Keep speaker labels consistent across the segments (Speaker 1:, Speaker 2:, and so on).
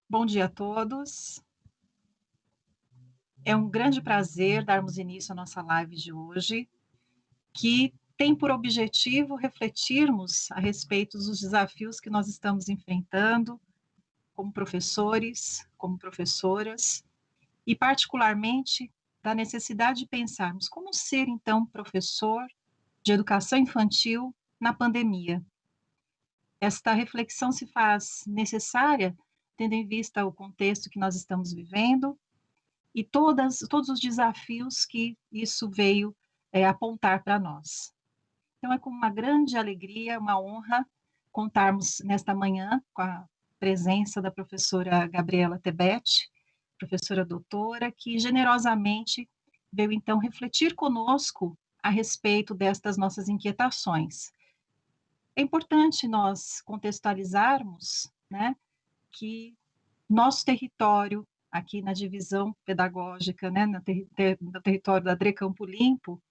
Speaker 1: Bom dia a todos. É um grande prazer darmos início à nossa live de hoje, que tem por objetivo refletirmos a respeito dos desafios que nós estamos enfrentando como professores, como professoras, e particularmente da necessidade de pensarmos como ser, então, professor de educação infantil na pandemia. Esta reflexão se faz necessária, tendo em vista o contexto que nós estamos vivendo, e todos os desafios que isso veio apontar para nós. Então, é com uma grande alegria, uma honra, contarmos nesta manhã com a presença da professora Gabriela Tebet, professora doutora, que generosamente veio, então, refletir conosco a respeito destas nossas inquietações. É importante nós contextualizarmos, né, que nosso território, aqui na divisão pedagógica, né, no território da DRE Campo Limpo,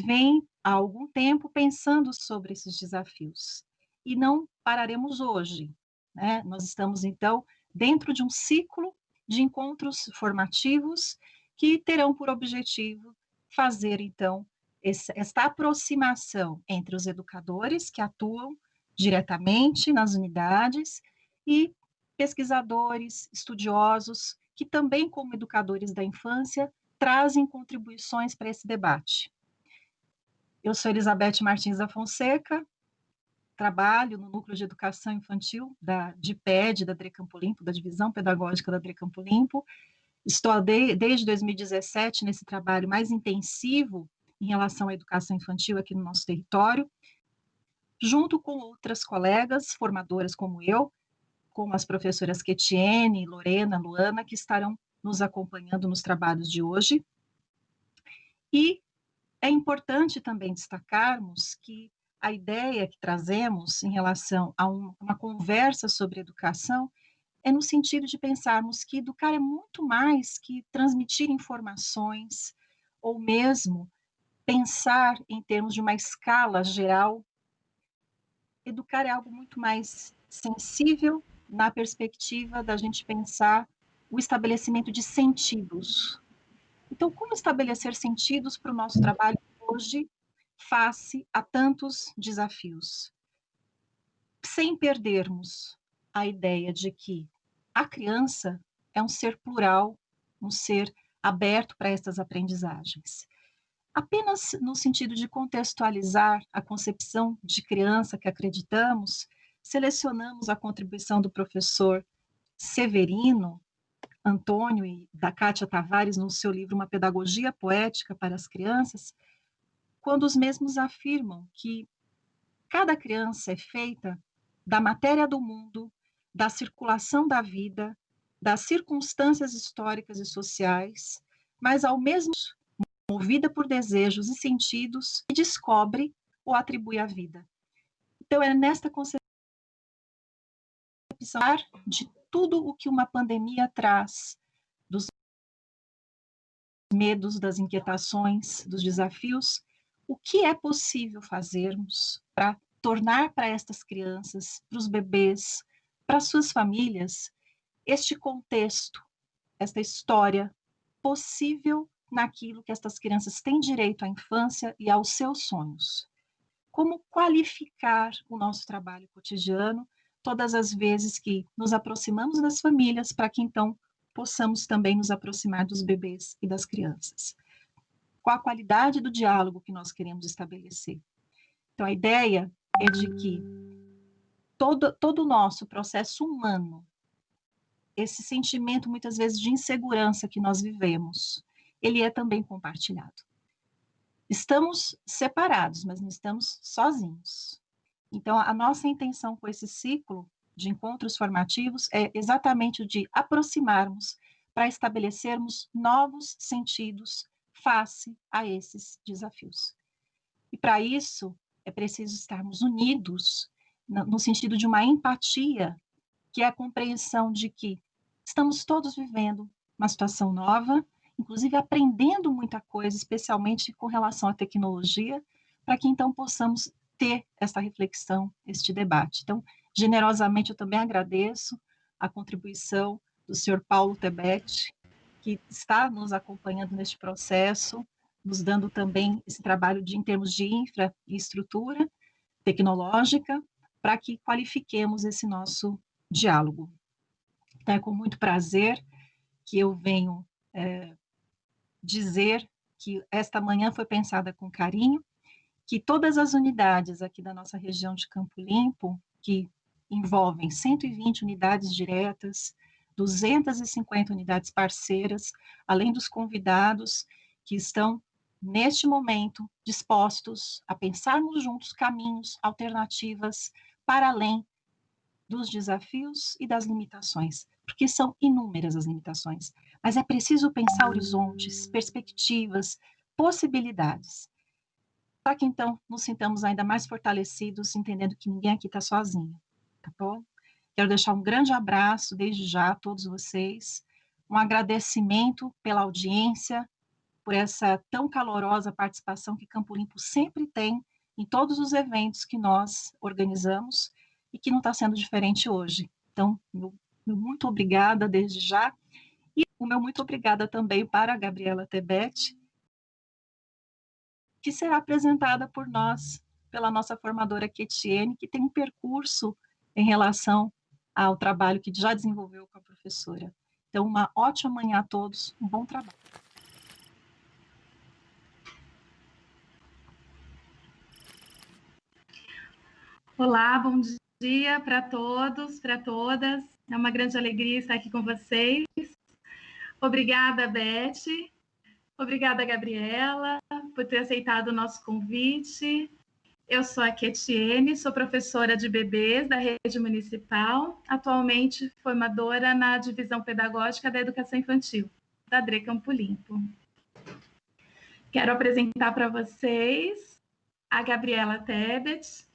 Speaker 1: vem há algum tempo pensando sobre esses desafios. E não pararemos hoje, né? Nós estamos, então, dentro de um ciclo de encontros formativos que terão por objetivo fazer, então, esta aproximação entre os educadores que atuam diretamente nas unidades e pesquisadores, estudiosos, que também, como educadores da infância, trazem contribuições para esse debate. Eu sou Elizabeth Martins da Fonseca, trabalho no Núcleo de Educação Infantil da DIPED, da DRE Campo Limpo, da Divisão Pedagógica da DRE Campo Limpo. Estou desde 2017 nesse trabalho mais intensivo em relação à educação infantil aqui no nosso território, junto com outras colegas formadoras como eu, como as professoras Ketiene, Lorena, Luana, que estarão nos acompanhando nos trabalhos de hoje. E é importante também destacarmos que a ideia que trazemos em relação a uma conversa sobre educação é no sentido de pensarmos que educar é muito mais que transmitir informações, ou mesmo pensar em termos de uma escala geral. Educar é algo muito mais sensível na perspectiva da gente pensar o estabelecimento de sentidos. Então, como estabelecer sentidos para o nosso trabalho hoje, face a tantos desafios? Sem perdermos a ideia de que a criança é um ser plural, um ser aberto para estas aprendizagens. Apenas no sentido de contextualizar a concepção de criança que acreditamos, selecionamos a contribuição do professor Severino Antônio e da Kátia Tavares no seu livro Uma Pedagogia Poética para as Crianças, quando os mesmos afirmam que cada criança é feita da matéria do mundo, da circulação da vida, das circunstâncias históricas e sociais, mas ao mesmo tempo movida por desejos e sentidos que descobre ou atribui à vida. Então é nesta concepção de tudo o que uma pandemia traz, dos medos, das inquietações, dos desafios, o que é possível fazermos para tornar para estas crianças, para os bebês, para suas famílias, este contexto, esta história possível naquilo que estas crianças têm direito à infância e aos seus sonhos. Como qualificar o nosso trabalho cotidiano todas as vezes que nos aproximamos das famílias, para que então possamos também nos aproximar dos bebês e das crianças. Qual a qualidade do diálogo que nós queremos estabelecer? Então, a ideia é de que todo o nosso processo humano, esse sentimento muitas vezes de insegurança que nós vivemos, ele é também compartilhado. Estamos separados, mas não estamos sozinhos. Então, a nossa intenção com esse ciclo de encontros formativos é exatamente o de aproximarmos para estabelecermos novos sentidos face a esses desafios. E para isso, é preciso estarmos unidos no sentido de uma empatia, que é a compreensão de que estamos todos vivendo uma situação nova, inclusive aprendendo muita coisa, especialmente com relação à tecnologia, para que então possamos ter essa reflexão, este debate. Então, generosamente, eu também agradeço a contribuição do senhor Paulo Tebet, que está nos acompanhando neste processo, nos dando também esse trabalho em termos de infra e estrutura tecnológica, para que qualifiquemos esse nosso diálogo. Então, é com muito prazer que eu venho dizer que esta manhã foi pensada com carinho, que todas as unidades aqui da nossa região de Campo Limpo, que envolvem 120 unidades diretas, 250 unidades parceiras, além dos convidados que estão, neste momento, dispostos a pensarmos juntos caminhos, alternativas, para além dos desafios e das limitações, porque são inúmeras as limitações, mas é preciso pensar horizontes, perspectivas, possibilidades, para que então nos sintamos ainda mais fortalecidos, entendendo que ninguém aqui está sozinho, tá bom? Quero deixar um grande abraço desde já a todos vocês, um agradecimento pela audiência, por essa tão calorosa participação que Campo Limpo sempre tem em todos os eventos que nós organizamos e que não está sendo diferente hoje. Então, meu muito obrigada desde já, e o meu muito obrigada também para a Gabriela Tebet, que será apresentada por nós, pela nossa formadora Ketiene, que tem um percurso em relação ao trabalho que já desenvolveu com a professora. Então, uma ótima manhã a todos, um bom trabalho.
Speaker 2: Olá, bom dia para todos, para todas. É uma grande alegria estar aqui com vocês. Obrigada, Beth. Obrigada, Gabriela, por ter aceitado o nosso convite. Eu sou a Ketiene, sou professora de bebês da rede municipal, atualmente formadora na divisão pedagógica da educação infantil, da DRE Campo Limpo. Quero apresentar para vocês a Gabriela Tebet.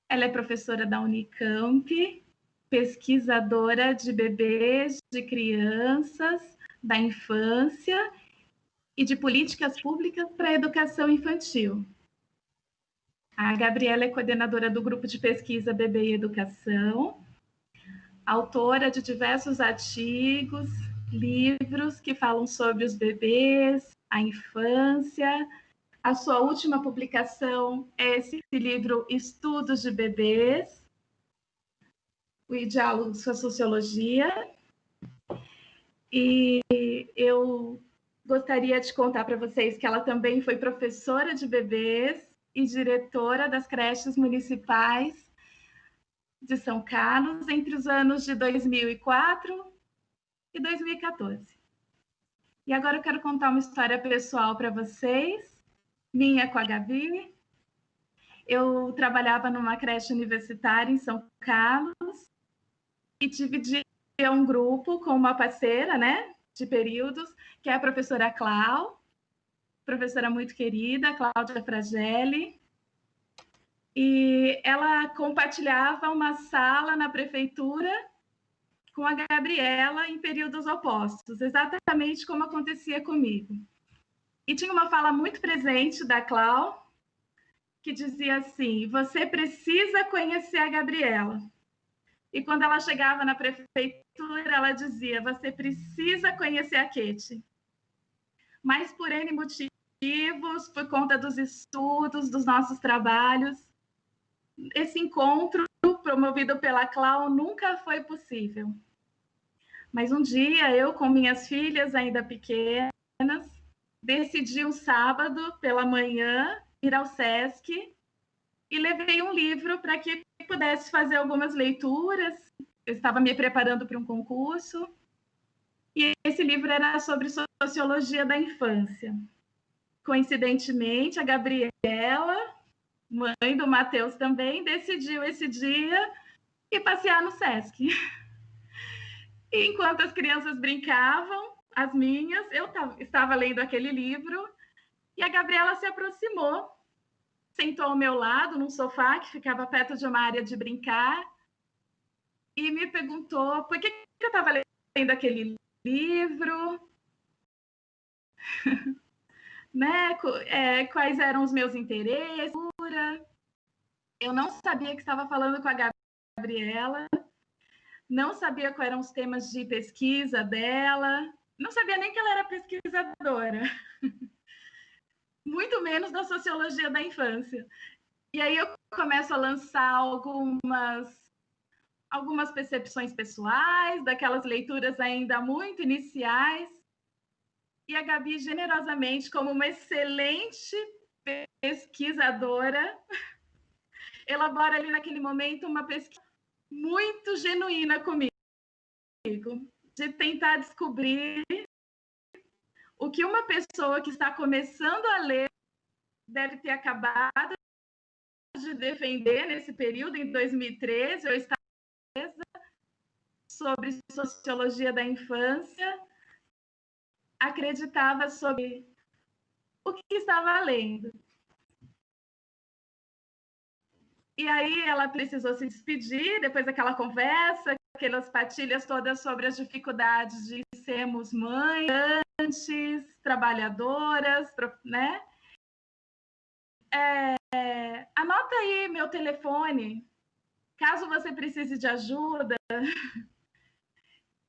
Speaker 2: Ela é professora da Unicamp, pesquisadora de bebês, de crianças, da infância e de políticas públicas para a educação infantil. A Gabriela é coordenadora do grupo de pesquisa Bebê e Educação, autora de diversos artigos, livros que falam sobre os bebês, a infância. A sua última publicação é esse livro Estudos de Bebês, o diálogo com a sociologia. E eu gostaria de contar para vocês que ela também foi professora de bebês e diretora das creches municipais de São Carlos entre os anos de 2004 e 2014. E agora eu quero contar uma história pessoal para vocês, minha com a Gabi. Eu trabalhava numa creche universitária em São Carlos e dividia um grupo com uma parceira, né, de períodos, que é a professora Clau, professora muito querida, Cláudia Fragelli. E ela compartilhava uma sala na prefeitura com a Gabriela em períodos opostos, exatamente como acontecia comigo. E tinha uma fala muito presente da Clau, que dizia assim: você precisa conhecer a Gabriela. E quando ela chegava na prefeitura, ela dizia: você precisa conhecer a Keti. Mas por N motivos, por conta dos estudos, dos nossos trabalhos, esse encontro promovido pela Clau nunca foi possível. Mas um dia, eu com minhas filhas ainda pequenas, decidi um sábado pela manhã ir ao SESC e levei um livro para que pudesse fazer algumas leituras. Eu estava me preparando para um concurso e esse livro era sobre sociologia da infância. Coincidentemente, a Gabriela, mãe do Matheus também, decidiu esse dia ir passear no SESC. E enquanto as crianças brincavam, as minhas, eu estava lendo aquele livro e a Gabriela se aproximou, sentou ao meu lado num sofá que ficava perto de uma área de brincar e me perguntou por que eu estava lendo aquele livro, né? Quais eram os meus interesses. Eu não sabia que estava falando com a Gabriela, não sabia quais eram os temas de pesquisa dela, não sabia nem que ela era pesquisadora, muito menos da sociologia da infância. E aí eu começo a lançar algumas percepções pessoais, daquelas leituras ainda muito iniciais, e a Gabi, generosamente, como uma excelente pesquisadora, elabora ali naquele momento uma pesquisa muito genuína comigo, de tentar descobrir o que uma pessoa que está começando a ler deve ter acabado de defender nesse período, em 2013, eu estava sobre sociologia da infância, acreditava sobre o que estava lendo. E aí ela precisou se despedir, depois daquela conversa, aquelas partilhas todas sobre as dificuldades de sermos mães, trabalhadoras, né? Anota aí meu telefone, caso você precise de ajuda.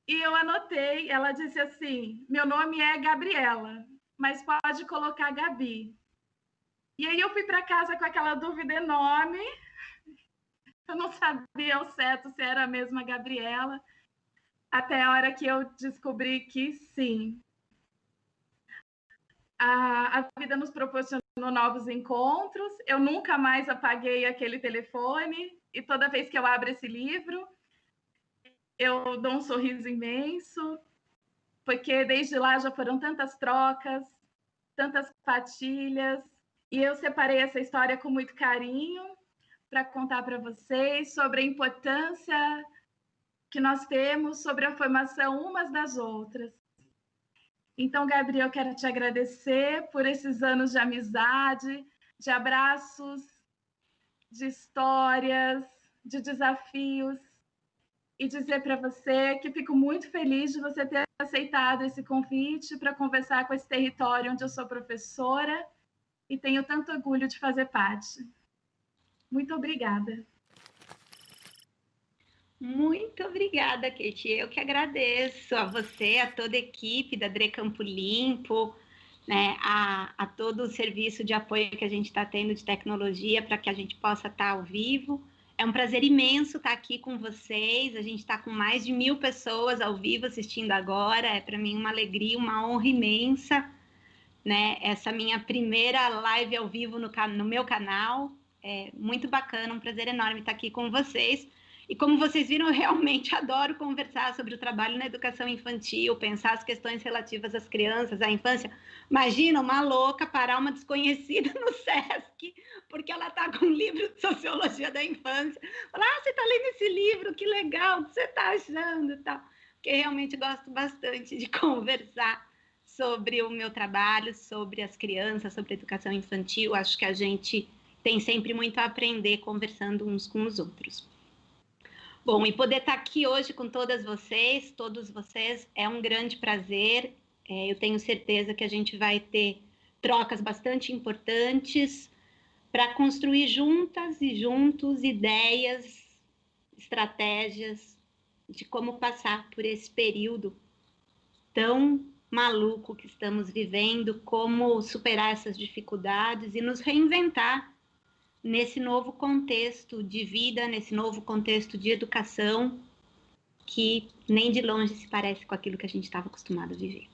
Speaker 2: E eu anotei, ela disse assim, meu nome é Gabriela, mas pode colocar Gabi. E aí eu fui para casa com aquela dúvida enorme, eu não sabia ao certo se era a mesma Gabriela, até a hora que eu descobri que sim. A vida nos proporcionou novos encontros, eu nunca mais apaguei aquele telefone, e toda vez que eu abro esse livro, eu dou um sorriso imenso, porque desde lá já foram tantas trocas, tantas partilhas, e eu separei essa história com muito carinho para contar para vocês sobre a importância que nós temos sobre a formação umas das outras. Então, Gabriel, eu quero te agradecer por esses anos de amizade, de abraços, de histórias, de desafios, e dizer para você que fico muito feliz de você ter aceitado esse convite para conversar com esse território onde eu sou professora e tenho tanto orgulho de fazer parte. Muito obrigada.
Speaker 3: Muito obrigada, Kate. Eu que agradeço a você, a toda a equipe da Dre Campo Limpo, né, a todo o serviço de apoio que a gente está tendo de tecnologia para que a gente possa estar ao vivo. É um prazer imenso estar aqui com vocês. A gente está com mais de 1000 pessoas ao vivo assistindo agora. É para mim uma alegria, uma honra imensa, né? Essa minha primeira live ao vivo no meu canal. É muito bacana, um prazer enorme estar aqui com vocês. E como vocês viram, eu realmente adoro conversar sobre o trabalho na educação infantil, pensar as questões relativas às crianças, à infância. Imagina uma louca parar uma desconhecida no SESC, porque ela está com um livro de sociologia da infância. Falar, você está lendo esse livro, que legal, o que você está achando e tal. Porque realmente gosto bastante de conversar sobre o meu trabalho, sobre as crianças, sobre a educação infantil. Acho que a gente tem sempre muito a aprender conversando uns com os outros. Bom, e poder estar aqui hoje com todos vocês, é um grande prazer. Eu tenho certeza que a gente vai ter trocas bastante importantes para construir juntas e juntos ideias, estratégias de como passar por esse período tão maluco que estamos vivendo, como superar essas dificuldades e nos reinventar nesse novo contexto de vida, nesse novo contexto de educação, que nem de longe se parece com aquilo que a gente estava acostumado a viver.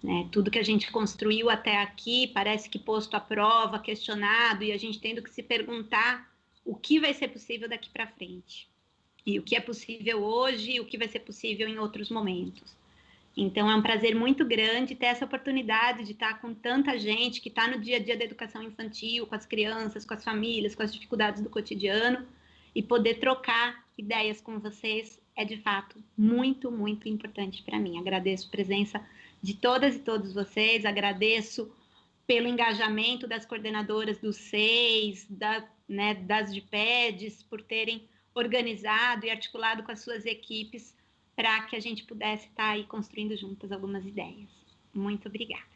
Speaker 3: Né? Tudo que a gente construiu até aqui parece que posto à prova, questionado, e a gente tendo que se perguntar o que vai ser possível daqui para frente. E o que é possível hoje e o que vai ser possível em outros momentos. Então, é um prazer muito grande ter essa oportunidade de estar com tanta gente que está no dia a dia da educação infantil, com as crianças, com as famílias, com as dificuldades do cotidiano, e poder trocar ideias com vocês é, de fato, muito, muito importante para mim. Agradeço a presença de todas e todos vocês, agradeço pelo engajamento das coordenadoras dos SEIs, das DIPEDs, por terem organizado e articulado com as suas equipes para que a gente pudesse estar aí construindo juntas algumas ideias. Muito obrigada.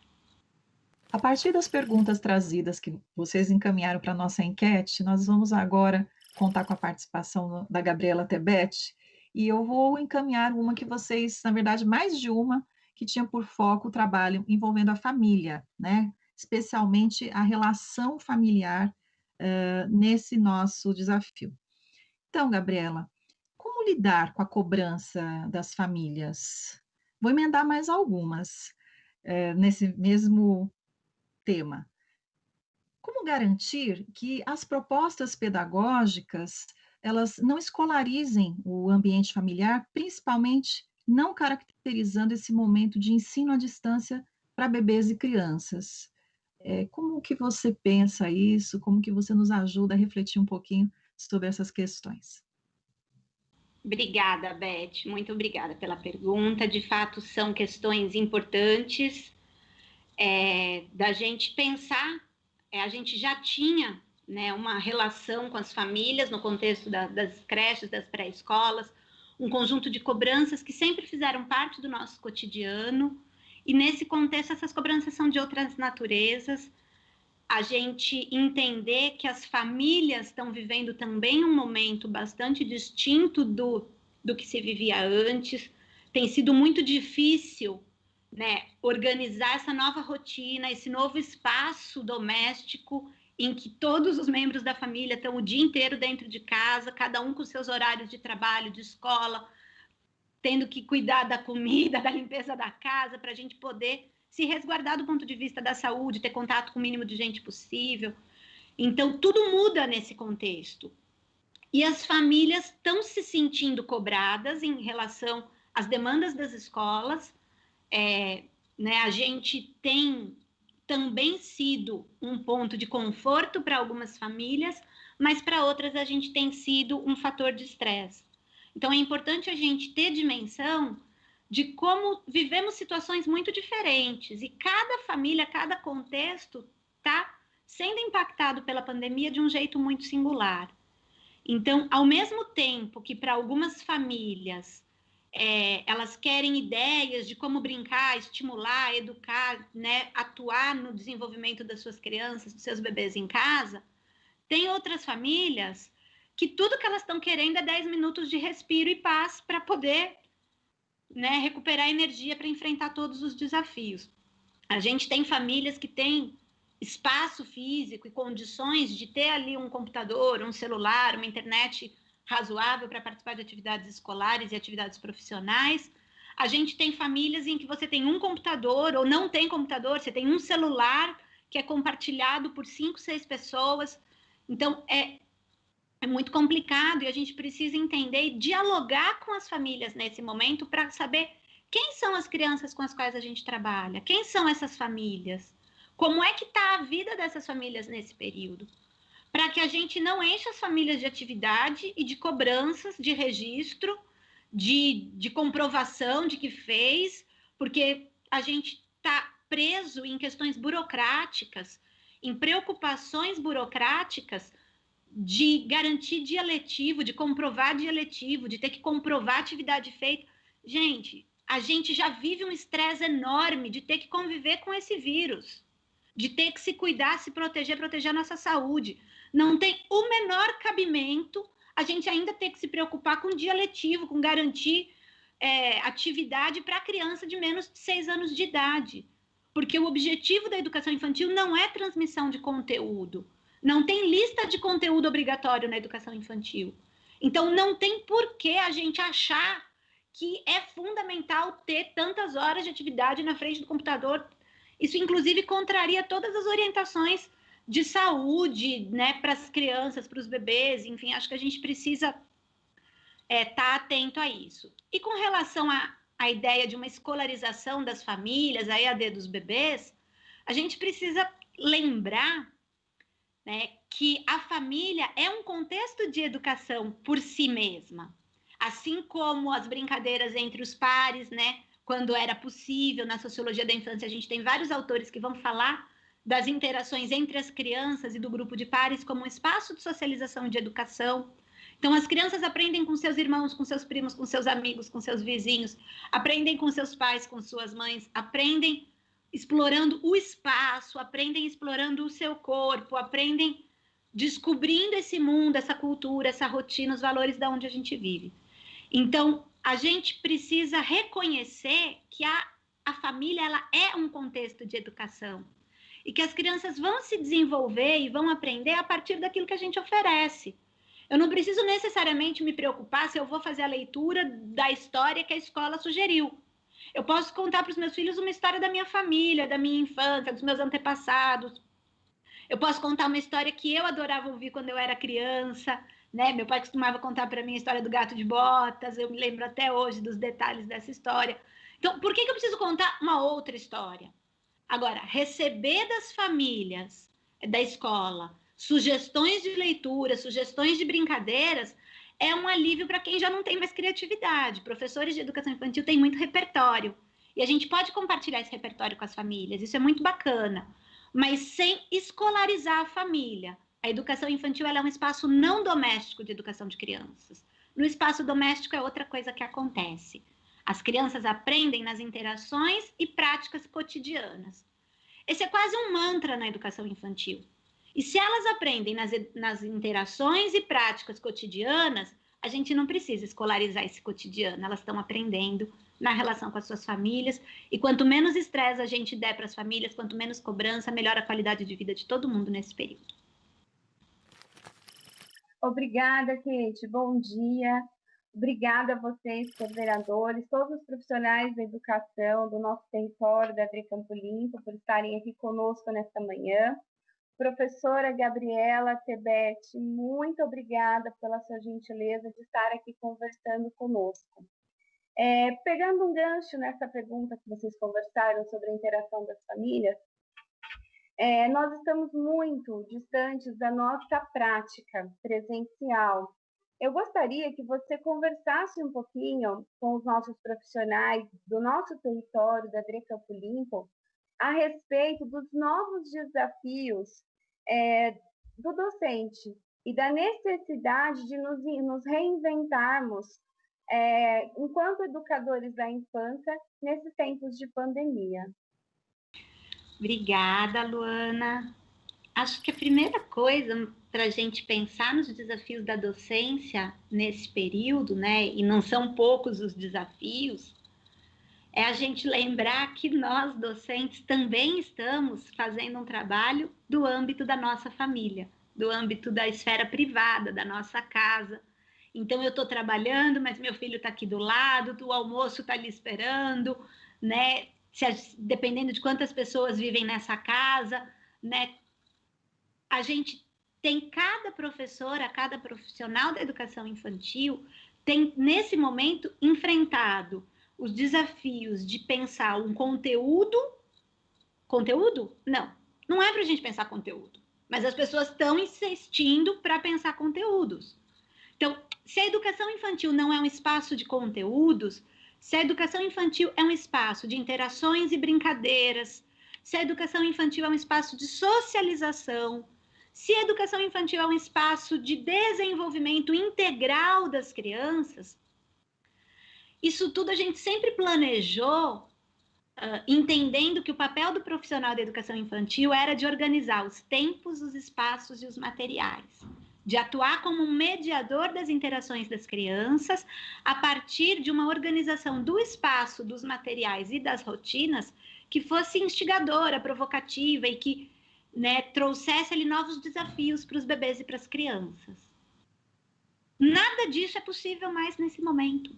Speaker 1: A partir das perguntas trazidas que vocês encaminharam para a nossa enquete, nós vamos agora contar com a participação da Gabriela Tebet E eu vou encaminhar uma que vocês, na verdade, mais de uma, que tinha por foco o trabalho envolvendo a família, né? Especialmente a relação familiar nesse nosso desafio. Então, Gabriela, como lidar com a cobrança das famílias? Vou emendar mais algumas nesse mesmo tema. Como garantir que as propostas pedagógicas elas não escolarizem o ambiente familiar, principalmente não caracterizando esse momento de ensino à distância para bebês e crianças? Como que você pensa isso? Como que você nos ajuda a refletir um pouquinho sobre essas questões?
Speaker 3: Obrigada, Beth. Muito obrigada pela pergunta. De fato, são questões importantes da gente pensar. A gente já tinha, né, uma relação com as famílias no contexto das creches, das pré-escolas, um conjunto de cobranças que sempre fizeram parte do nosso cotidiano. E nesse contexto, essas cobranças são de outras naturezas. A gente entender que as famílias estão vivendo também um momento bastante distinto do que se vivia antes. Tem sido muito difícil, né, organizar essa nova rotina, esse novo espaço doméstico em que todos os membros da família estão o dia inteiro dentro de casa, cada um com seus horários de trabalho, de escola, tendo que cuidar da comida, da limpeza da casa, para a gente poder se resguardar do ponto de vista da saúde, ter contato com o mínimo de gente possível. Então, tudo muda nesse contexto. E as famílias estão se sentindo cobradas em relação às demandas das escolas. Né, a gente tem também sido um ponto de conforto para algumas famílias, mas para outras a gente tem sido um fator de estresse. Então, é importante a gente ter dimensão de como vivemos situações muito diferentes e cada família, cada contexto está sendo impactado pela pandemia de um jeito muito singular. Então, ao mesmo tempo que para algumas famílias elas querem ideias de como brincar, estimular, educar, né, atuar no desenvolvimento das suas crianças, dos seus bebês em casa, tem outras famílias que tudo que elas estão querendo é 10 minutos de respiro e paz para poder, né, recuperar energia para enfrentar todos os desafios. A gente tem famílias que têm espaço físico e condições de ter ali um computador, um celular, uma internet razoável para participar de atividades escolares e atividades profissionais. A gente tem famílias em que você tem um computador ou não tem computador, você tem um celular que é compartilhado por 5, 6 pessoas. Então, é muito complicado e a gente precisa entender e dialogar com as famílias nesse momento para saber quem são as crianças com as quais a gente trabalha, quem são essas famílias, como é que está a vida dessas famílias nesse período, para que a gente não enche as famílias de atividade e de cobranças, de registro, de comprovação de que fez, porque a gente está preso em questões burocráticas, em preocupações burocráticas, de garantir dia letivo, de comprovar dia letivo, de ter que comprovar atividade feita. Gente, a gente já vive um estresse enorme de ter que conviver com esse vírus, de ter que se cuidar, se proteger, proteger a nossa saúde. Não tem o menor cabimento a gente ainda ter que se preocupar com dia letivo, com garantir atividade para criança de menos de 6 anos de idade. Porque o objetivo da educação infantil não é transmissão de conteúdo. Não tem lista de conteúdo obrigatório na educação infantil. Então, não tem por que a gente achar que é fundamental ter tantas horas de atividade na frente do computador. Isso, inclusive, contraria todas as orientações de saúde, né, para as crianças, para os bebês. Enfim, acho que a gente precisa estar atento a isso. E com relação à ideia de uma escolarização das famílias, a EAD dos bebês, a gente precisa lembrar, né, que a família é um contexto de educação por si mesma. Assim como as brincadeiras entre os pares, né, quando era possível, na sociologia da infância, a gente tem vários autores que vão falar das interações entre as crianças e do grupo de pares como um espaço de socialização e de educação. Então, as crianças aprendem com seus irmãos, com seus primos, com seus amigos, com seus vizinhos, aprendem com seus pais, com suas mães, aprendem explorando o espaço, aprendem explorando o seu corpo, aprendem descobrindo esse mundo, essa cultura, essa rotina, os valores de onde a gente vive. Então, a gente precisa reconhecer que a família ela é um contexto de educação e que as crianças vão se desenvolver e vão aprender a partir daquilo que a gente oferece. Eu não preciso necessariamente me preocupar se eu vou fazer a leitura da história que a escola sugeriu. Eu posso contar para os meus filhos uma história da minha família, da minha infância, dos meus antepassados. Eu posso contar uma história que eu adorava ouvir quando eu era criança, né? Meu pai costumava contar para mim a história do gato de botas, eu me lembro até hoje dos detalhes dessa história. Então, por que eu preciso contar uma outra história? Agora, receber das famílias, da escola, sugestões de leitura, sugestões de brincadeiras, é um alívio para quem já não tem mais criatividade. Professores de educação infantil têm muito repertório, e a gente pode compartilhar esse repertório com as famílias, isso é muito bacana, mas sem escolarizar a família. A educação infantil ela é um espaço não doméstico de educação de crianças. No espaço doméstico é outra coisa que acontece. As crianças aprendem nas interações e práticas cotidianas. Esse é quase um mantra na educação infantil. E se elas aprendem nas interações e práticas cotidianas, a gente não precisa escolarizar esse cotidiano. Elas estão aprendendo na relação com as suas famílias. E quanto menos estresse a gente der para as famílias, quanto menos cobrança, melhor a qualidade de vida de todo mundo nesse período.
Speaker 4: Obrigada, Kate. Bom dia. Obrigada a vocês, coordenadores, todos os profissionais da educação do nosso território, da DRE Campo Limpo, por estarem aqui conosco nesta manhã. Professora Gabriela Tebete, muito obrigada pela sua gentileza de estar aqui conversando conosco. Pegando um gancho nessa pergunta que vocês conversaram sobre a interação das famílias, nós estamos muito distantes da nossa prática presencial. Eu gostaria que você conversasse um pouquinho com os nossos profissionais do nosso território, da DRE Campo Limpo, a respeito dos novos desafios do docente e da necessidade de nos reinventarmos enquanto educadores da infância nesses tempos de pandemia.
Speaker 3: Obrigada, Luana. Acho que a primeira coisa para a gente pensar nos desafios da docência nesse período, né, e não são poucos os desafios, é a gente lembrar que nós, docentes, também estamos fazendo um trabalho do âmbito da nossa família, do âmbito da esfera privada, da nossa casa. Então, eu estou trabalhando, mas meu filho está aqui do lado, o almoço está ali esperando, né? Dependendo de quantas pessoas vivem nessa casa, né? A gente tem cada professora, cada profissional da educação infantil tem, nesse momento, enfrentado os desafios de pensar um conteúdo. Conteúdo? Não é para a gente pensar conteúdo, mas as pessoas estão insistindo para pensar conteúdos. Então, se a educação infantil não é um espaço de conteúdos, se a educação infantil é um espaço de interações e brincadeiras, se a educação infantil é um espaço de socialização, se a educação infantil é um espaço de desenvolvimento integral das crianças, isso tudo a gente sempre planejou, entendendo que o papel do profissional da educação infantil era de organizar os tempos, os espaços e os materiais, de atuar como um mediador das interações das crianças a partir de uma organização do espaço, dos materiais e das rotinas que fosse instigadora, provocativa e que, né, trouxesse ali novos desafios para os bebês e para as crianças. Nada disso é possível mais nesse momento.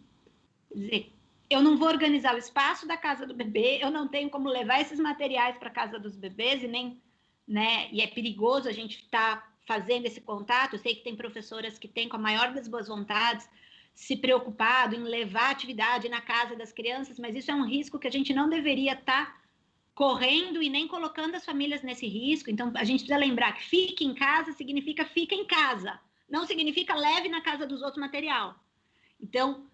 Speaker 3: Quer dizer, eu não vou organizar o espaço da casa do bebê, eu não tenho como levar esses materiais para a casa dos bebês e nem, né, e é perigoso a gente estar fazendo esse contato. Eu sei que tem professoras que têm, com a maior das boas vontades, se preocupado em levar a atividade na casa das crianças, mas isso é um risco que a gente não deveria estar correndo e nem colocando as famílias nesse risco. Então, a gente precisa lembrar que fique em casa significa fica em casa, não significa leve na casa dos outros material. Então,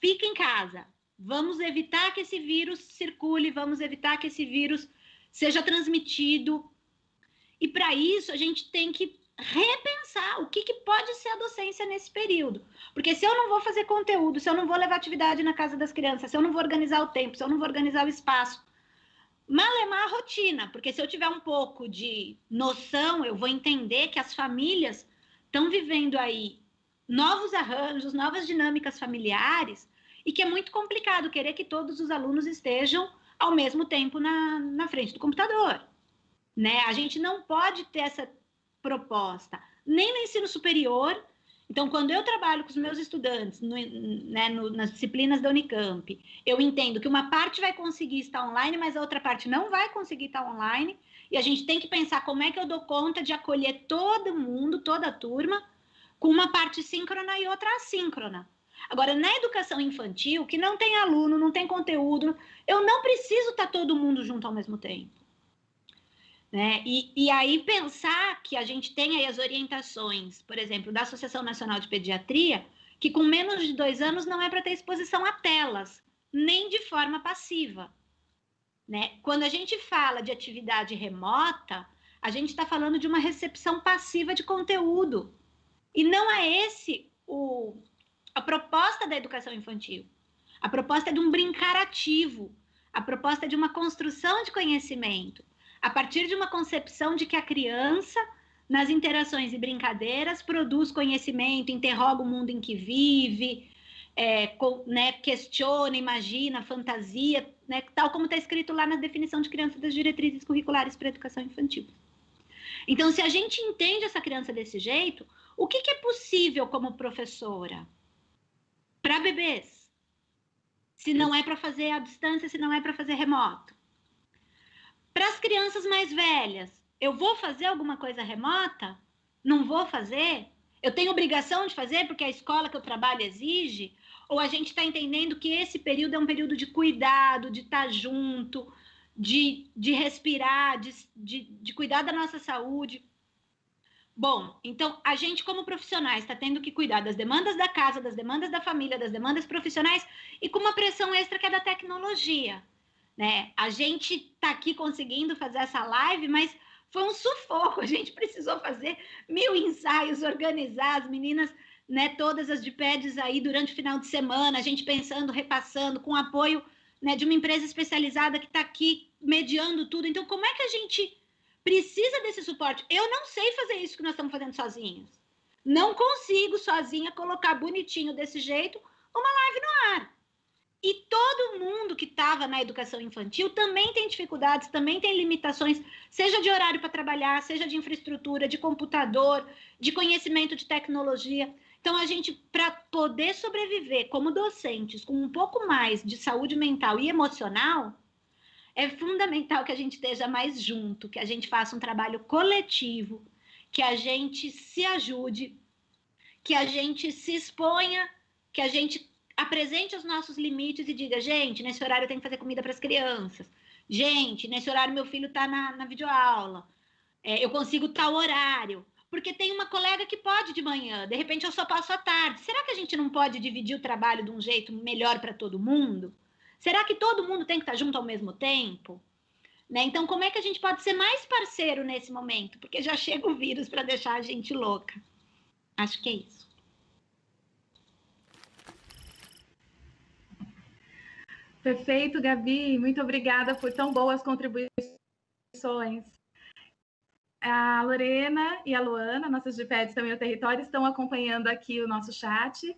Speaker 3: fica em casa. Vamos evitar que esse vírus circule, vamos evitar que esse vírus seja transmitido. E para isso, a gente tem que repensar o que pode ser a docência nesse período. Porque se eu não vou fazer conteúdo, se eu não vou levar atividade na casa das crianças, se eu não vou organizar o tempo, se eu não vou organizar o espaço, malemar a rotina, porque se eu tiver um pouco de noção, eu vou entender que as famílias estão vivendo aí novos arranjos, novas dinâmicas familiares, e que é muito complicado querer que todos os alunos estejam ao mesmo tempo na frente do computador, né? A gente não pode ter essa proposta, nem no ensino superior. Então, quando eu trabalho com os meus estudantes, nas disciplinas da Unicamp, eu entendo que uma parte vai conseguir estar online, mas a outra parte não vai conseguir estar online, e a gente tem que pensar como é que eu dou conta de acolher todo mundo, toda a turma, com uma parte síncrona e outra assíncrona. Agora, na educação infantil, que não tem aluno, não tem conteúdo, eu não preciso estar todo mundo junto ao mesmo tempo. Né? E aí pensar que a gente tem aí as orientações, por exemplo, da Associação Nacional de Pediatria, que com menos de 2 anos não é para ter exposição a telas, nem de forma passiva. Né? Quando a gente fala de atividade remota, a gente está falando de uma recepção passiva de conteúdo. E não é esse a proposta da educação infantil. A proposta é de um brincar ativo, a proposta é de uma construção de conhecimento, a partir de uma concepção de que a criança, nas interações e brincadeiras, produz conhecimento, interroga o mundo em que vive, né, questiona, imagina, fantasia, né, tal como está escrito lá na definição de criança das diretrizes curriculares para a educação infantil. Então, se a gente entende essa criança desse jeito, o que é possível como professora para bebês? Se não é para fazer à distância, se não é para fazer remoto. Para as crianças mais velhas, eu vou fazer alguma coisa remota? Não vou fazer? Eu tenho obrigação de fazer porque a escola que eu trabalho exige? Ou a gente está entendendo que esse período é um período de cuidado, de estar junto, de respirar, de cuidar da nossa saúde? Bom, então a gente como profissionais está tendo que cuidar das demandas da casa, das demandas da família, das demandas profissionais e com uma pressão extra que é da tecnologia. Né? A gente está aqui conseguindo fazer essa live, mas foi um sufoco. A gente precisou fazer 1000 ensaios, organizar as meninas, né, todas as DPEDs aí durante o final de semana, a gente pensando, repassando, com apoio, né, de uma empresa especializada que está aqui mediando tudo. Então, como é que a gente precisa desse suporte? Eu não sei fazer isso que nós estamos fazendo sozinhos. Não consigo sozinha colocar bonitinho desse jeito uma live no ar. E todo mundo que estava na educação infantil também tem dificuldades, também tem limitações, seja de horário para trabalhar, seja de infraestrutura, de computador, de conhecimento de tecnologia. Então, a gente, para poder sobreviver como docentes, com um pouco mais de saúde mental e emocional, é fundamental que a gente esteja mais junto, que a gente faça um trabalho coletivo, que a gente se ajude, que a gente se exponha, que a gente apresente os nossos limites e diga, gente, nesse horário eu tenho que fazer comida para as crianças. Gente, nesse horário meu filho está na videoaula. Eu consigo tal horário. Porque tem uma colega que pode de manhã, de repente eu só passo à tarde. Será que a gente não pode dividir o trabalho de um jeito melhor para todo mundo? Será que todo mundo tem que estar junto ao mesmo tempo? Né? Então, como é que a gente pode ser mais parceiro nesse momento? Porque já chega o vírus para deixar a gente louca. Acho que é isso.
Speaker 2: Perfeito, Gabi. Muito obrigada por tão boas contribuições. A Lorena e a Luana, nossas DPEDs também no território, estão acompanhando aqui o nosso chat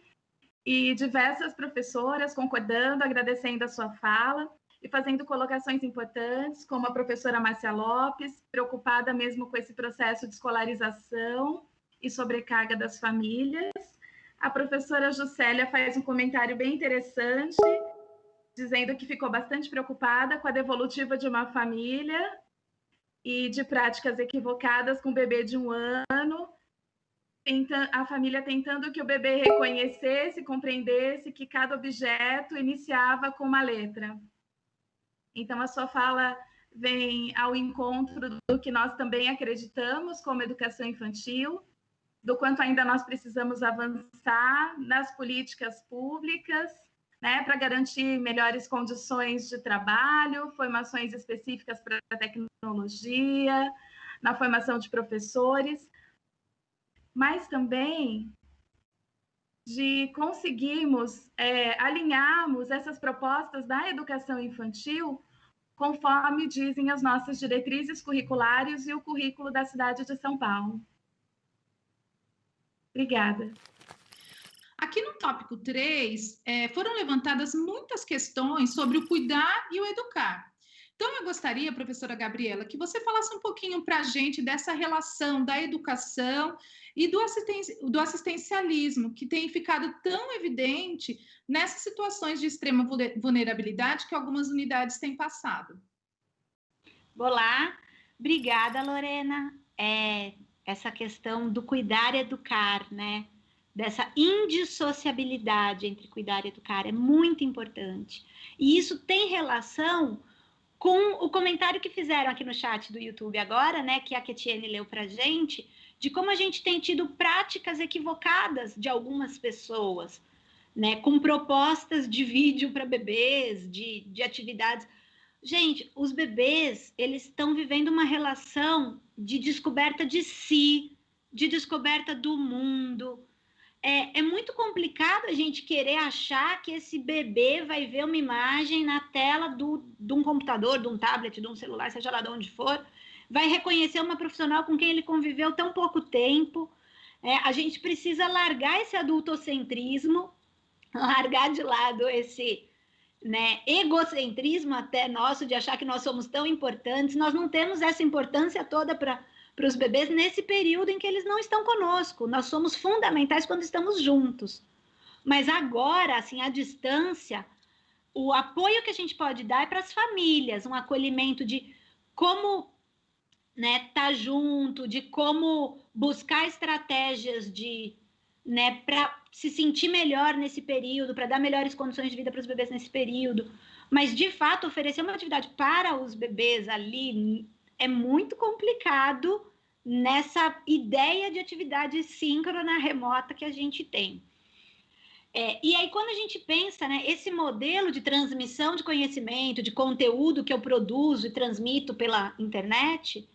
Speaker 2: e diversas professoras concordando, agradecendo a sua fala e fazendo colocações importantes, como a professora Márcia Lopes, preocupada mesmo com esse processo de escolarização e sobrecarga das famílias. A professora Juscelia faz um comentário bem interessante, dizendo que ficou bastante preocupada com a devolutiva de uma família e de práticas equivocadas com o bebê de 1 ano, a família tentando que o bebê reconhecesse, compreendesse que cada objeto iniciava com uma letra. Então, a sua fala vem ao encontro do que nós também acreditamos como educação infantil, do quanto ainda nós precisamos avançar nas políticas públicas, né, para garantir melhores condições de trabalho, formações específicas para a tecnologia, na formação de professores, mas também de conseguirmos alinharmos essas propostas da educação infantil conforme dizem as nossas diretrizes curriculares e o currículo da cidade de São Paulo. Obrigada.
Speaker 5: Aqui no tópico 3, foram levantadas muitas questões sobre o cuidar e o educar. Então, eu gostaria, professora Gabriela, que você falasse um pouquinho para a gente dessa relação da educação e do assistencialismo, que tem ficado tão evidente nessas situações de extrema vulnerabilidade que algumas unidades têm passado.
Speaker 3: Olá, obrigada, Lorena. Essa questão do cuidar e educar, né? Dessa indissociabilidade entre cuidar e educar é muito importante. E isso tem relação com o comentário que fizeram aqui no chat do YouTube agora, né, que a Ketiene leu para a gente, de como a gente tem tido práticas equivocadas de algumas pessoas, né, com propostas de vídeo para bebês, de atividades. Gente, os bebês, eles estão vivendo uma relação de descoberta de si, de descoberta do mundo. É muito complicado a gente querer achar que esse bebê vai ver uma imagem na tela de um computador, de um tablet, de um celular, seja lá de onde for, vai reconhecer uma profissional com quem ele conviveu tão pouco tempo. A gente precisa largar esse adultocentrismo, largar de lado esse, né, egocentrismo até nosso, de achar que nós somos tão importantes. Nós não temos essa importância toda para os bebês nesse período em que eles não estão conosco. Nós somos fundamentais quando estamos juntos. Mas agora, assim, à distância, o apoio que a gente pode dar é para as famílias, um acolhimento de como, né, tá junto, de como buscar estratégias de, né, para se sentir melhor nesse período, para dar melhores condições de vida para os bebês nesse período. Mas, de fato, oferecer uma atividade para os bebês ali é muito complicado nessa ideia de atividade síncrona remota que a gente tem. E aí, quando a gente pensa, né, esse modelo de transmissão de conhecimento, de conteúdo que eu produzo e transmito pela internet,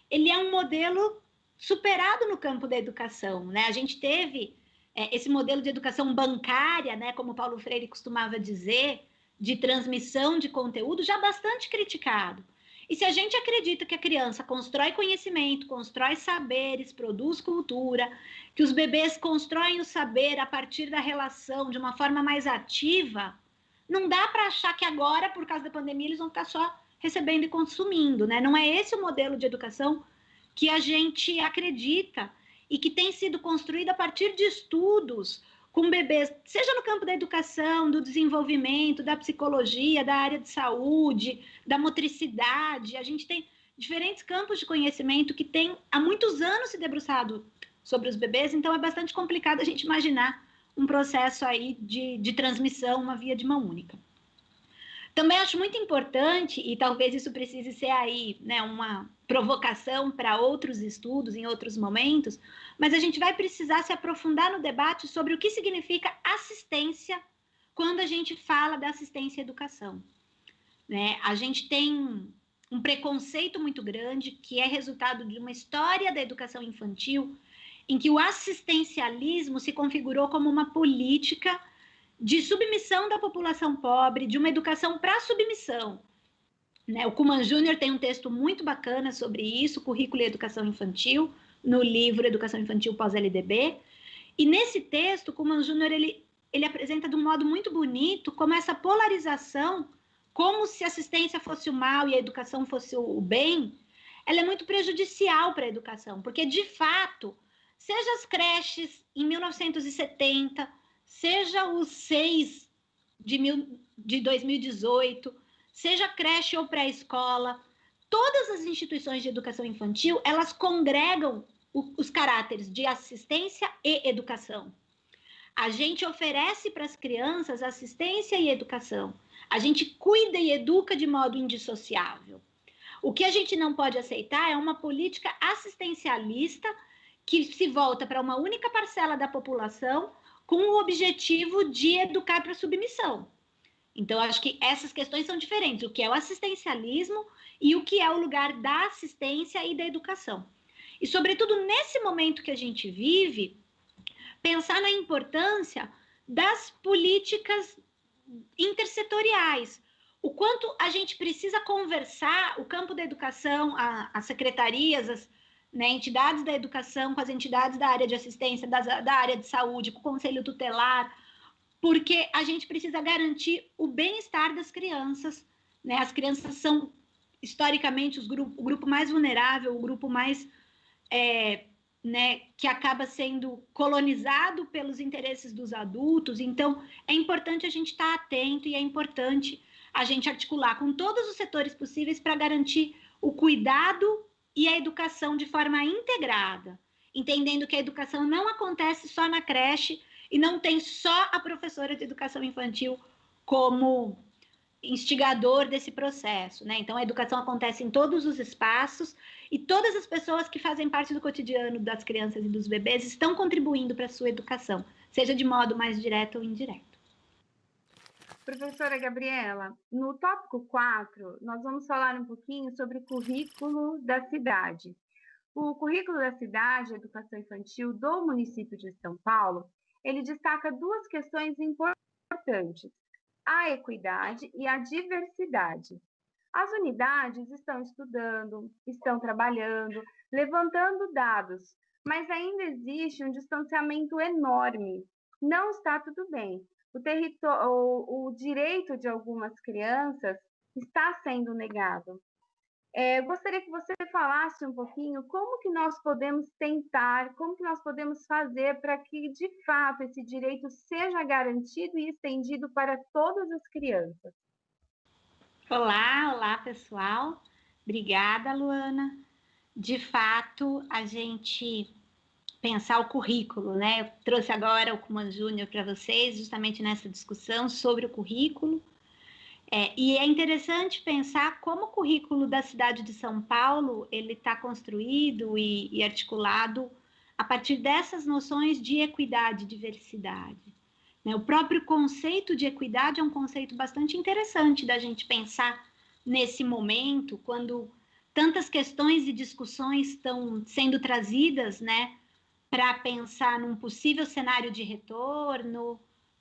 Speaker 3: ele é um modelo superado no campo da educação, né? A gente teve esse modelo de educação bancária, né, como Paulo Freire costumava dizer, de transmissão de conteúdo, já bastante criticado. E se a gente acredita que a criança constrói conhecimento, constrói saberes, produz cultura, que os bebês constroem o saber a partir da relação de uma forma mais ativa, não dá para achar que agora, por causa da pandemia, eles vão ficar só recebendo e consumindo, né? Não é esse o modelo de educação que a gente acredita e que tem sido construído a partir de estudos com bebês, seja no campo da educação, do desenvolvimento, da psicologia, da área de saúde, da motricidade. A gente tem diferentes campos de conhecimento que tem há muitos anos se debruçado sobre os bebês, então é bastante complicado a gente imaginar um processo aí de transmissão, uma via de mão única. Também acho muito importante, e talvez isso precise ser aí, né, uma provocação para outros estudos em outros momentos, mas a gente vai precisar se aprofundar no debate sobre o que significa assistência quando a gente fala da assistência à educação, né? A gente tem um preconceito muito grande que é resultado de uma história da educação infantil em que o assistencialismo se configurou como uma política de submissão da população pobre, de uma educação para submissão. Né? O Kuhlman Jr. tem um texto muito bacana sobre isso, Currículo e Educação Infantil, no livro Educação Infantil pós-LDB. E nesse texto, o Kuhlman Jr. ele apresenta de um modo muito bonito como essa polarização, como se a assistência fosse o mal e a educação fosse o bem, ela é muito prejudicial para a educação, porque, de fato, seja as creches em 1970, seja os 6 de 2018, seja creche ou pré-escola, todas as instituições de educação infantil, elas congregam os caráteres de assistência e educação. A gente oferece para as crianças assistência e educação. A gente cuida e educa de modo indissociável. O que a gente não pode aceitar é uma política assistencialista que se volta para uma única parcela da população com o objetivo de educar para a submissão. Então, acho que essas questões são diferentes, o que é o assistencialismo e o que é o lugar da assistência e da educação. E, sobretudo, nesse momento que a gente vive, pensar na importância das políticas intersetoriais, o quanto a gente precisa conversar, o campo da educação, as secretarias, né, entidades da educação, com as entidades da área de assistência, da área de saúde, com o conselho tutelar, porque a gente precisa garantir o bem-estar das crianças, né? As crianças são, historicamente, o grupo mais vulnerável, o grupo mais, né, que acaba sendo colonizado pelos interesses dos adultos. Então, é importante a gente estar atento e é importante a gente articular com todos os setores possíveis para garantir o cuidado e a educação de forma integrada, entendendo que a educação não acontece só na creche e não tem só a professora de educação infantil como instigador desse processo, né? Então, a educação acontece em todos os espaços e todas as pessoas que fazem parte do cotidiano das crianças e dos bebês estão contribuindo para a sua educação, seja de modo mais direto ou indireto.
Speaker 4: Professora Gabriela, no tópico 4, nós vamos falar um pouquinho sobre o currículo da cidade. O currículo da cidade, Educação Infantil do município de São Paulo, ele destaca duas questões importantes, a equidade e a diversidade. As unidades estão estudando, estão trabalhando, levantando dados, mas ainda existe um distanciamento enorme. Não está tudo bem. O direito de algumas crianças está sendo negado. Gostaria que você falasse um pouquinho como que nós podemos tentar, como que nós podemos fazer para que, de fato, esse direito seja garantido e estendido para todas as crianças.
Speaker 3: Olá, pessoal. Obrigada, Luana. De fato, a gente pensar o currículo, né? Eu trouxe agora o Kuman Júnior para vocês, justamente nessa discussão sobre o currículo. E é interessante pensar como o currículo da cidade de São Paulo ele está construído e articulado a partir dessas noções de equidade e diversidade. Né? O próprio conceito de equidade é um conceito bastante interessante da gente pensar nesse momento, quando tantas questões e discussões estão sendo trazidas, né, para pensar num possível cenário de retorno,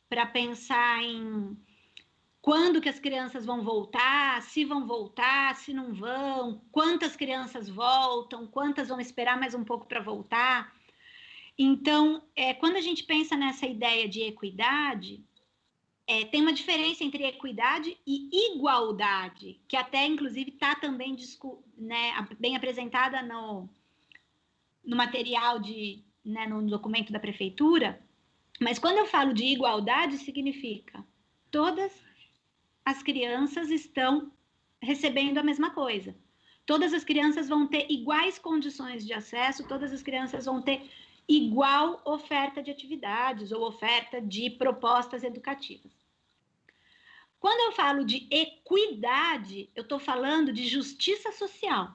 Speaker 3: para pensar em quando que as crianças vão voltar, se não vão, quantas crianças voltam, quantas vão esperar mais um pouco para voltar. Então, quando a gente pensa nessa ideia de equidade, tem uma diferença entre equidade e igualdade, que até, inclusive, está também bem apresentada no material, no documento da prefeitura. Mas quando eu falo de igualdade, significa todas as crianças estão recebendo a mesma coisa. Todas as crianças vão ter iguais condições de acesso, todas as crianças vão ter igual oferta de atividades ou oferta de propostas educativas. Quando eu falo de equidade, eu estou falando de justiça social.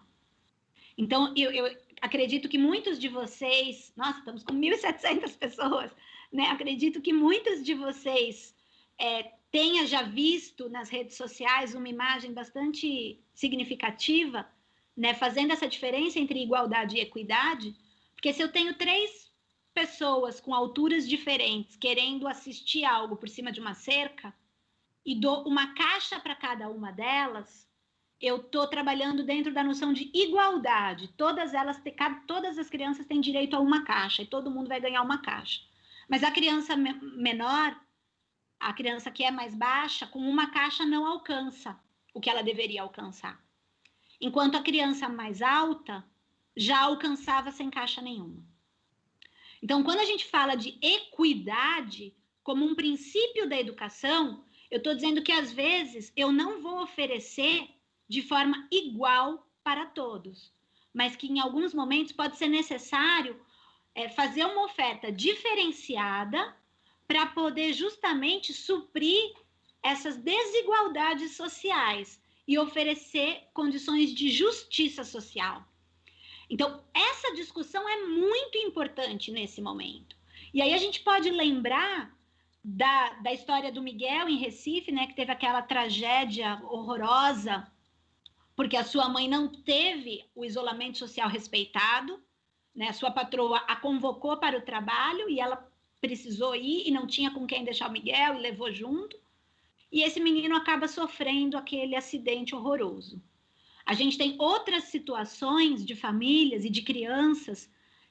Speaker 3: Então, eu acredito que muitos de vocês... Nossa, estamos com 1.700 pessoas, né? Acredito que muitos de vocês tenha já visto nas redes sociais uma imagem bastante significativa, né, fazendo essa diferença entre igualdade e equidade, porque se eu tenho 3 pessoas com alturas diferentes querendo assistir algo por cima de uma cerca e dou uma caixa para cada uma delas, eu estou trabalhando dentro da noção de igualdade. Todas as crianças têm direito a uma caixa e todo mundo vai ganhar uma caixa. Mas a criança menor, a criança que é mais baixa, com uma caixa não alcança o que ela deveria alcançar. Enquanto a criança mais alta já alcançava sem caixa nenhuma. Então, quando a gente fala de equidade como um princípio da educação, eu estou dizendo que, às vezes, eu não vou oferecer de forma igual para todos, mas que, em alguns momentos, pode ser necessário fazer uma oferta diferenciada para poder justamente suprir essas desigualdades sociais e oferecer condições de justiça social. Então, essa discussão é muito importante nesse momento. E aí a gente pode lembrar da história do Miguel em Recife, né, que teve aquela tragédia horrorosa, porque a sua mãe não teve o isolamento social respeitado, né, a sua patroa a convocou para o trabalho e ela precisou ir e não tinha com quem deixar o Miguel e levou junto. E esse menino acaba sofrendo aquele acidente horroroso. A gente tem outras situações de famílias e de crianças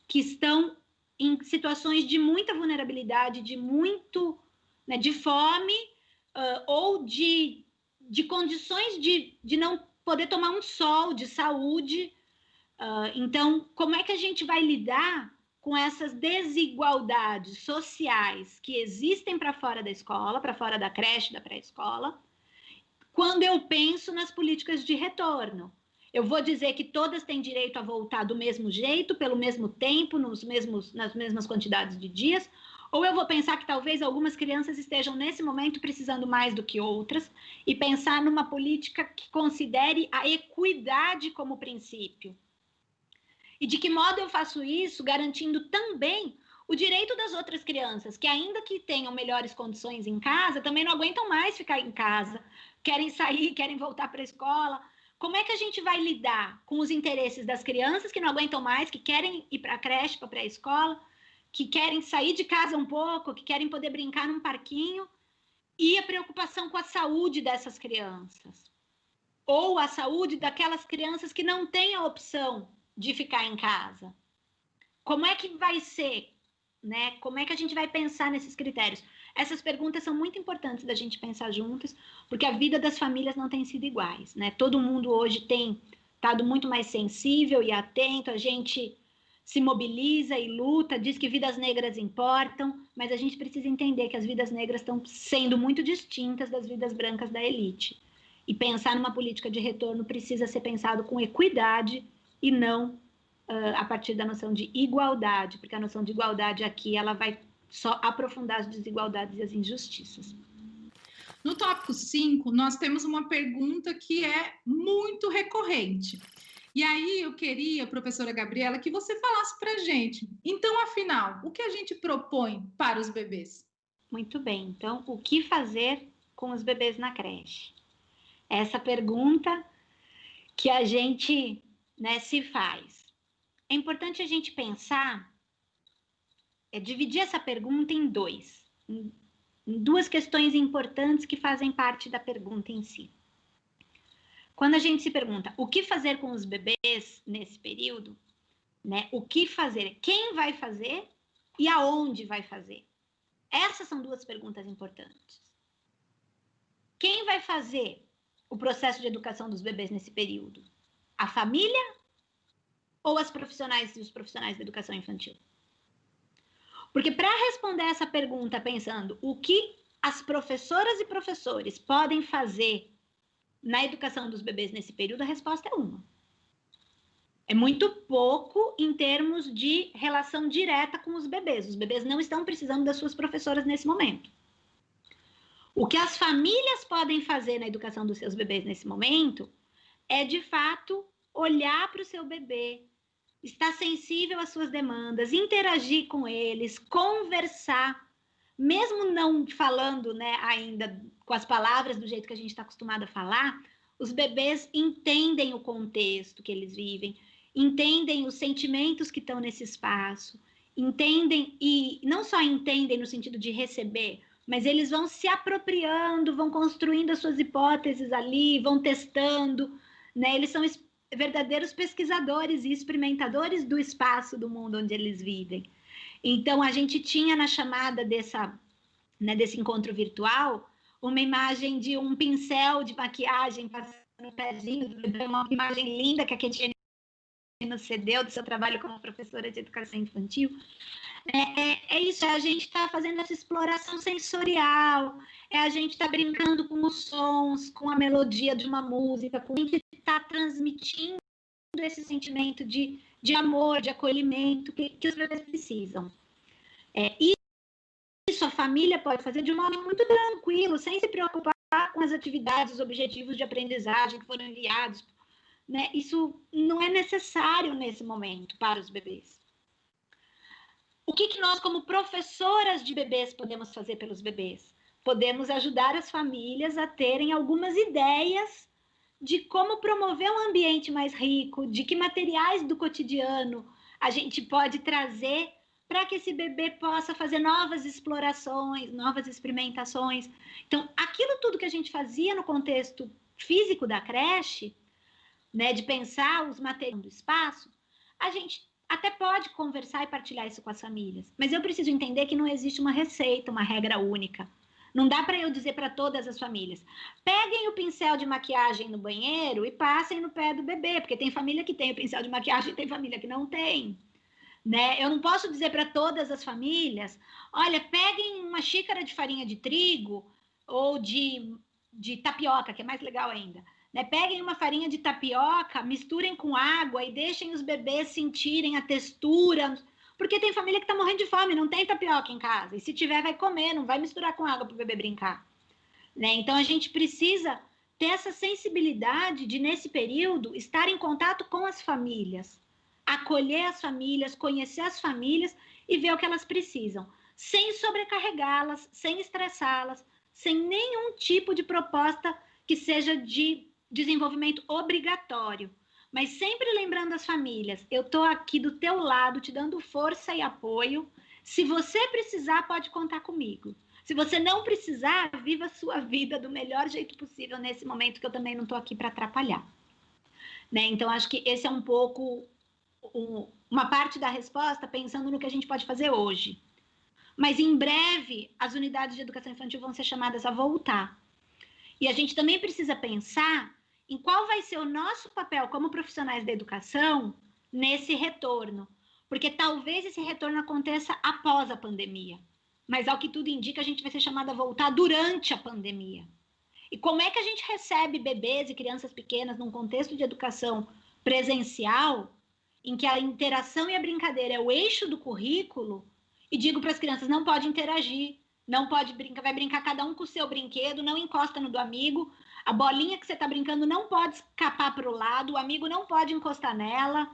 Speaker 3: que estão em situações de muita vulnerabilidade, de muito, né, de fome, ou de condições de não poder tomar um sol, de saúde. Então, como é que a gente vai lidar com essas desigualdades sociais que existem para fora da escola, para fora da creche, da pré-escola, quando eu penso nas políticas de retorno? Eu vou dizer que todas têm direito a voltar do mesmo jeito, pelo mesmo tempo, nas mesmas quantidades de dias, ou eu vou pensar que talvez algumas crianças estejam nesse momento precisando mais do que outras, e pensar numa política que considere a equidade como princípio. E de que modo eu faço isso, garantindo também o direito das outras crianças, que ainda que tenham melhores condições em casa, também não aguentam mais ficar em casa, querem sair, querem voltar para a escola. Como é que a gente vai lidar com os interesses das crianças que não aguentam mais, que querem ir para a creche, para a pré-escola, que querem sair de casa um pouco, que querem poder brincar num parquinho, e a preocupação com a saúde dessas crianças? Ou a saúde daquelas crianças que não têm a opção de ficar em casa? Como é que vai ser, né? Como é que a gente vai pensar nesses critérios? Essas perguntas são muito importantes da gente pensar juntas, porque a vida das famílias não tem sido iguais, né? Todo mundo hoje tem estado muito mais sensível e atento, a gente se mobiliza e luta, diz que vidas negras importam, mas a gente precisa entender que as vidas negras estão sendo muito distintas das vidas brancas da elite. E pensar numa política de retorno precisa ser pensado com equidade e não a partir da noção de igualdade, porque a noção de igualdade aqui ela vai só aprofundar as desigualdades e as injustiças.
Speaker 5: No tópico 5, nós temos uma pergunta que é muito recorrente. E aí eu queria, professora Gabriela, que você falasse para a gente. Então, afinal, o que a gente propõe para os bebês?
Speaker 3: Muito bem. Então, o que fazer com os bebês na creche? Essa pergunta que a gente, né, se faz. É importante a gente pensar, dividir essa pergunta em duas questões importantes que fazem parte da pergunta em si. Quando a gente se pergunta o que fazer com os bebês nesse período, né? O que fazer, quem vai fazer e aonde vai fazer? Essas são duas perguntas importantes. Quem vai fazer o processo de educação dos bebês nesse período? A família ou as profissionais e os profissionais da educação infantil? Porque para responder essa pergunta pensando o que as professoras e professores podem fazer na educação dos bebês nesse período, a resposta é uma. É muito pouco em termos de relação direta com os bebês. Os bebês não estão precisando das suas professoras nesse momento. O que as famílias podem fazer na educação dos seus bebês nesse momento é, de fato, olhar para o seu bebê, estar sensível às suas demandas, interagir com eles, conversar, mesmo não falando, né, ainda com as palavras do jeito que a gente está acostumado a falar, os bebês entendem o contexto que eles vivem, entendem os sentimentos que estão nesse espaço, entendem, e não só entendem no sentido de receber, mas eles vão se apropriando, vão construindo as suas hipóteses ali, vão testando, né? Eles são verdadeiros pesquisadores e experimentadores do espaço do mundo onde eles vivem. Então, a gente tinha na chamada desse encontro virtual uma imagem de um pincel de maquiagem passando no pezinho, uma imagem linda que a Ketiene nos cedeu do seu trabalho como professora de educação infantil. É isso, a gente está fazendo essa exploração sensorial, a gente está brincando com os sons, com a melodia de uma música, a gente está transmitindo esse sentimento de amor, de acolhimento que os bebês precisam. Isso a família pode fazer de um modo muito tranquilo, sem se preocupar com as atividades, os objetivos de aprendizagem que foram enviados, né? Isso não é necessário nesse momento para os bebês. O que nós, como professoras de bebês, podemos fazer pelos bebês? Podemos ajudar as famílias a terem algumas ideias de como promover um ambiente mais rico, de que materiais do cotidiano a gente pode trazer para que esse bebê possa fazer novas explorações, novas experimentações. Então, aquilo tudo que a gente fazia no contexto físico da creche, né, de pensar os materiais do espaço, a gente até pode conversar e partilhar isso com as famílias. Mas eu preciso entender que não existe uma receita, uma regra única. Não dá para eu dizer para todas as famílias: peguem o pincel de maquiagem no banheiro e passem no pé do bebê, porque tem família que tem o pincel de maquiagem e tem família que não tem. Né? Eu não posso dizer para todas as famílias: olha, peguem uma xícara de farinha de trigo ou de tapioca, que é mais legal ainda. Né? Peguem uma farinha de tapioca, misturem com água e deixem os bebês sentirem a textura, porque tem família que está morrendo de fome, não tem tapioca em casa, e se tiver vai comer, não vai misturar com água para o bebê brincar. Né? Então a gente precisa ter essa sensibilidade de, nesse período, estar em contato com as famílias, acolher as famílias, conhecer as famílias e ver o que elas precisam, sem sobrecarregá-las, sem estressá-las, sem nenhum tipo de proposta que seja de desenvolvimento obrigatório, mas sempre lembrando as famílias: eu estou aqui do teu lado, te dando força e apoio. Se você precisar, pode contar comigo. Se você não precisar, viva a sua vida do melhor jeito possível nesse momento, que eu também não estou aqui para atrapalhar. Né? Então, acho que esse é um pouco uma parte da resposta, pensando no que a gente pode fazer hoje. Mas em breve, as unidades de educação infantil vão ser chamadas a voltar. E a gente também precisa pensar em qual vai ser o nosso papel como profissionais da educação nesse retorno. Porque talvez esse retorno aconteça após a pandemia. Mas, ao que tudo indica, a gente vai ser chamada a voltar durante a pandemia. E como é que a gente recebe bebês e crianças pequenas num contexto de educação presencial, em que a interação e a brincadeira é o eixo do currículo, e digo para as crianças: não pode interagir, não pode brincar, vai brincar cada um com o seu brinquedo, não encosta no do amigo, a bolinha que você está brincando não pode escapar para o lado, o amigo não pode encostar nela.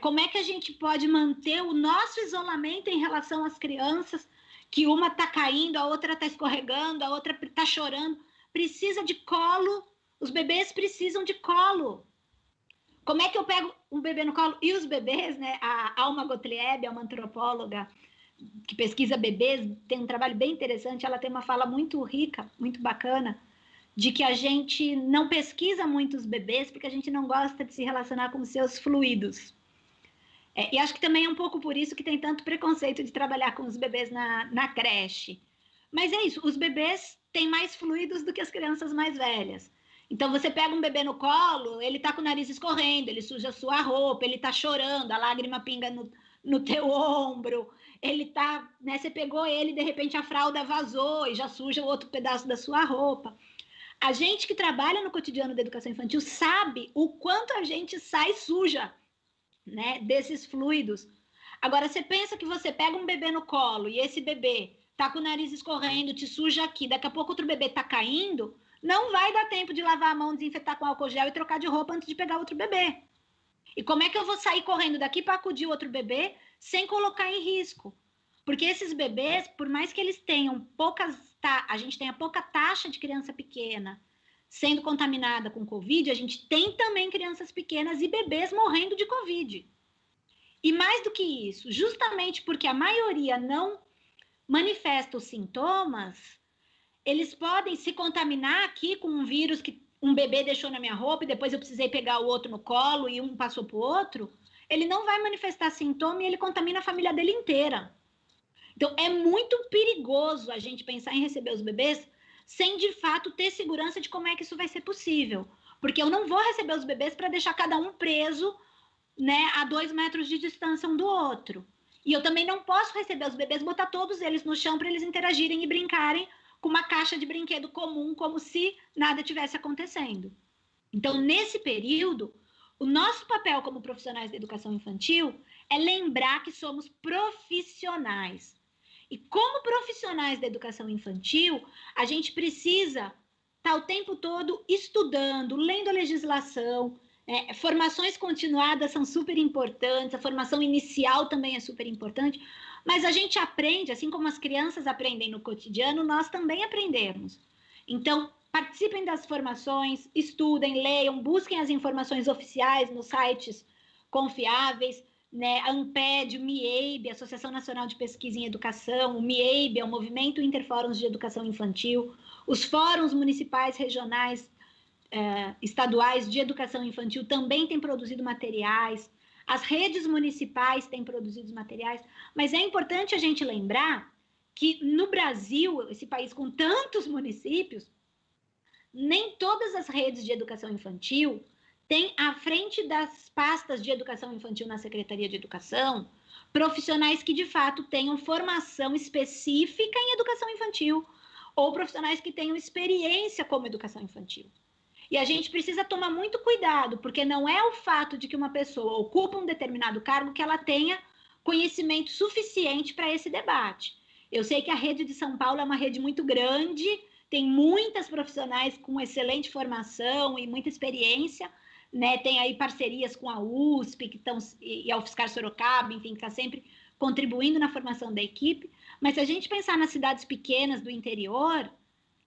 Speaker 3: Como é que a gente pode manter o nosso isolamento em relação às crianças, que uma está caindo, a outra está escorregando, a outra está chorando, precisa de colo, os bebês precisam de colo. Como é que eu pego um bebê no colo? E os bebês, né? A Alma Gottlieb é uma antropóloga que pesquisa bebês, tem um trabalho bem interessante, ela tem uma fala muito rica, muito bacana, de que a gente não pesquisa muito os bebês porque a gente não gosta de se relacionar com os seus fluidos. E acho que também é um pouco por isso que tem tanto preconceito de trabalhar com os bebês na creche. Mas é isso, os bebês têm mais fluidos do que as crianças mais velhas. Então, você pega um bebê no colo, ele está com o nariz escorrendo, ele suja a sua roupa, ele está chorando, a lágrima pinga no teu ombro, ele tá, né, você pegou ele, de repente a fralda vazou e já suja o outro pedaço da sua roupa. A gente que trabalha no cotidiano da educação infantil sabe o quanto a gente sai suja, né, desses fluidos. Agora, você pensa que você pega um bebê no colo e esse bebê tá com o nariz escorrendo, te suja aqui, daqui a pouco outro bebê tá caindo, não vai dar tempo de lavar a mão, desinfetar com álcool gel e trocar de roupa antes de pegar outro bebê. E como é que eu vou sair correndo daqui para acudir o outro bebê sem colocar em risco? Porque esses bebês, por mais que eles tenham a gente tenha pouca taxa de criança pequena sendo contaminada com Covid, a gente tem também crianças pequenas e bebês morrendo de Covid. E mais do que isso, justamente porque a maioria não manifesta os sintomas, eles podem se contaminar aqui com um vírus que um bebê deixou na minha roupa e depois eu precisei pegar o outro no colo e um passou para o outro. Ele não vai manifestar sintoma e ele contamina a família dele inteira. Então, é muito perigoso a gente pensar em receber os bebês sem, de fato, ter segurança de como é que isso vai ser possível. Porque eu não vou receber os bebês para deixar cada um preso, né, a 2 metros de distância um do outro. E eu também não posso receber os bebês, botar todos eles no chão para eles interagirem e brincarem com uma caixa de brinquedo comum, como se nada tivesse acontecendo. Então, nesse período, o nosso papel como profissionais da educação infantil é lembrar que somos profissionais. E como profissionais da educação infantil, a gente precisa estar o tempo todo estudando, lendo a legislação, formações continuadas são super importantes, a formação inicial também é super importante, mas a gente aprende, assim como as crianças aprendem no cotidiano, nós também aprendemos. Então, participem das formações, estudem, leiam, busquem as informações oficiais nos sites confiáveis, né? A ANPED, o MIEIB, Associação Nacional de Pesquisa em Educação, o MIEIB é o Movimento Interfóruns de Educação Infantil, os fóruns municipais, regionais estaduais de educação infantil também têm produzido materiais, as redes municipais têm produzido materiais, mas é importante a gente lembrar que no Brasil, esse país com tantos municípios, nem todas as redes de educação infantil têm à frente das pastas de educação infantil na Secretaria de Educação profissionais que de fato tenham formação específica em educação infantil ou profissionais que tenham experiência como educação infantil. E a gente precisa tomar muito cuidado, porque não é o fato de que uma pessoa ocupa um determinado cargo que ela tenha conhecimento suficiente para esse debate. Eu sei que a rede de São Paulo é uma rede muito grande, tem muitas profissionais com excelente formação e muita experiência, né? Tem aí parcerias com a USP e a UFSCar Sorocaba, enfim, que está sempre contribuindo na formação da equipe. Mas se a gente pensar nas cidades pequenas do interior,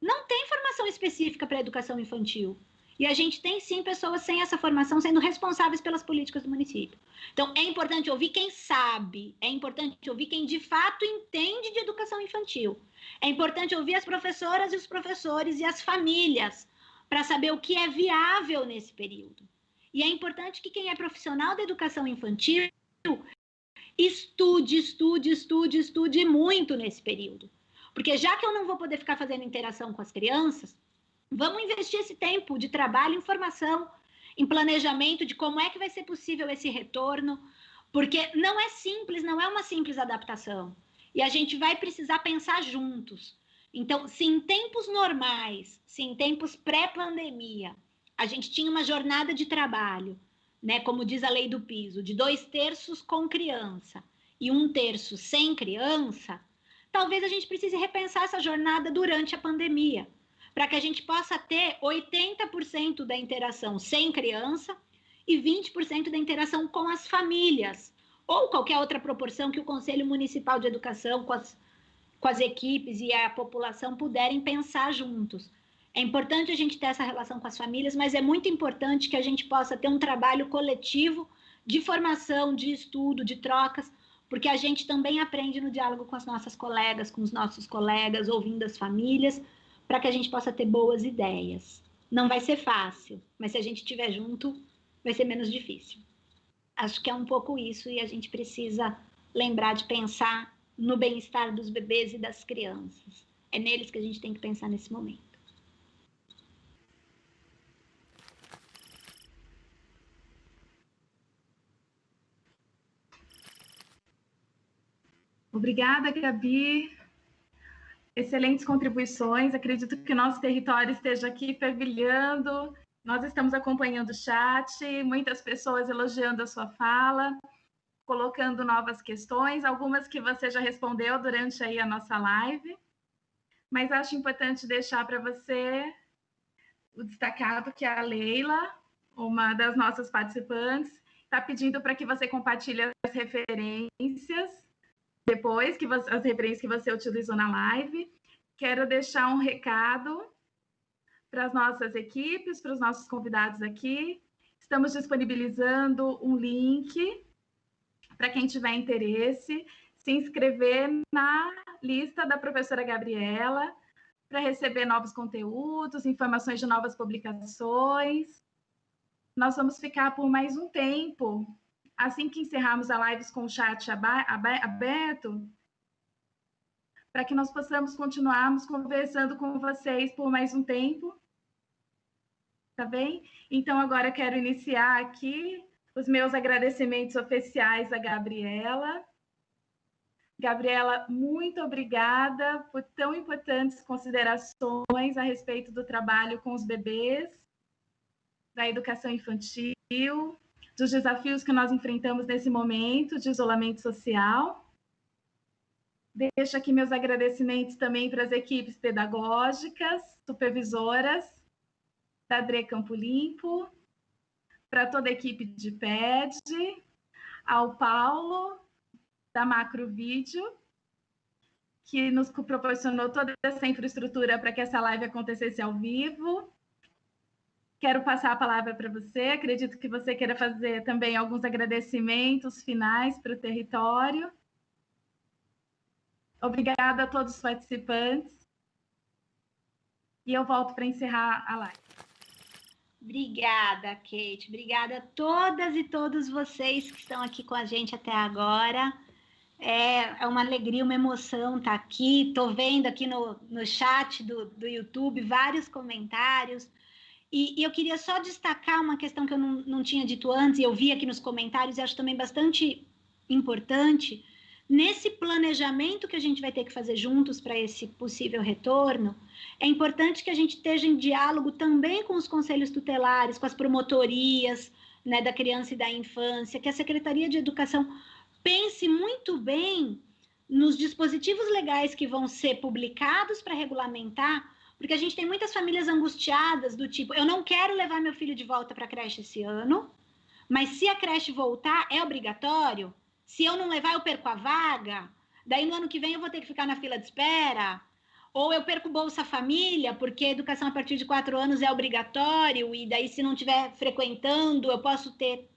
Speaker 3: não tem formação específica para a educação infantil. E a gente tem, sim, pessoas sem essa formação sendo responsáveis pelas políticas do município. Então, é importante ouvir quem sabe, é importante ouvir quem de fato entende de educação infantil. É importante ouvir as professoras e os professores e as famílias para saber o que é viável nesse período. E é importante que quem é profissional da educação infantil estude muito nesse período. Porque já que eu não vou poder ficar fazendo interação com as crianças, vamos investir esse tempo de trabalho em formação, em planejamento de como é que vai ser possível esse retorno, porque não é simples, não é uma simples adaptação. E a gente vai precisar pensar juntos. Então, se em tempos normais, se em tempos pré-pandemia, a gente tinha uma jornada de trabalho, né, como diz a lei do piso, de 2/3 com criança e 1/3 sem criança, talvez a gente precise repensar essa jornada durante a pandemia, para que a gente possa ter 80% da interação sem criança e 20% da interação com as famílias, ou qualquer outra proporção que o Conselho Municipal de Educação, com as equipes e a população puderem pensar juntos. É importante a gente ter essa relação com as famílias, mas é muito importante que a gente possa ter um trabalho coletivo de formação, de estudo, de trocas, porque a gente também aprende no diálogo com as nossas colegas, com os nossos colegas, ouvindo as famílias, para que a gente possa ter boas ideias. Não vai ser fácil, mas se a gente estiver junto, vai ser menos difícil. Acho que é um pouco isso, e a gente precisa lembrar de pensar no bem-estar dos bebês e das crianças. É neles que a gente tem que pensar nesse momento.
Speaker 2: Obrigada, Gabi. Excelentes contribuições. Acredito que o nosso território esteja aqui fervilhando. Nós estamos acompanhando o chat, muitas pessoas elogiando a sua fala, colocando novas questões, algumas que você já respondeu durante aí a nossa live. Mas acho importante deixar para você o destacado que a Leila, uma das nossas participantes, está pedindo para que você compartilhe as referências depois, as referências que você utilizou na live. Quero deixar um recado para as nossas equipes, para os nossos convidados aqui. Estamos disponibilizando um link para quem tiver interesse, se inscrever na lista da professora Gabriela para receber novos conteúdos, informações de novas publicações. Nós vamos ficar por mais um tempo. Assim que encerrarmos a live com o chat aberto, para que nós possamos continuarmos conversando com vocês por mais um tempo. Tá bem? Então, agora eu quero iniciar aqui os meus agradecimentos oficiais à Gabriela. Gabriela, muito obrigada por tão importantes considerações a respeito do trabalho com os bebês, da educação infantil, dos desafios que nós enfrentamos nesse momento de isolamento social. Deixo aqui meus agradecimentos também para as equipes pedagógicas, supervisoras da DRE Campo Limpo, para toda a equipe de PED, ao Paulo, da Macrovídeo, que nos proporcionou toda essa infraestrutura para que essa live acontecesse ao vivo. Quero passar a palavra para você. Acredito que você queira fazer também alguns agradecimentos finais para o território. Obrigada a todos os participantes. E eu volto para encerrar a live.
Speaker 3: Obrigada, Kate. Obrigada a todas e todos vocês que estão aqui com a gente até agora. É uma alegria, uma emoção estar aqui. Estou vendo aqui no chat do YouTube vários comentários. E eu queria só destacar uma questão que eu não tinha dito antes, e eu vi aqui nos comentários, e acho também bastante importante. Nesse planejamento que a gente vai ter que fazer juntos para esse possível retorno, é importante que a gente esteja em diálogo também com os conselhos tutelares, com as promotorias, né, da criança e da infância, que a Secretaria de Educação pense muito bem nos dispositivos legais que vão ser publicados para regulamentar, porque a gente tem muitas famílias angustiadas do tipo, eu não quero levar meu filho de volta para a creche esse ano, mas se a creche voltar, é obrigatório? Se eu não levar, eu perco a vaga? Daí no ano que vem eu vou ter que ficar na fila de espera? Ou eu perco Bolsa Família, porque a educação a partir de 4 anos é obrigatório, e daí se não estiver frequentando, eu posso ter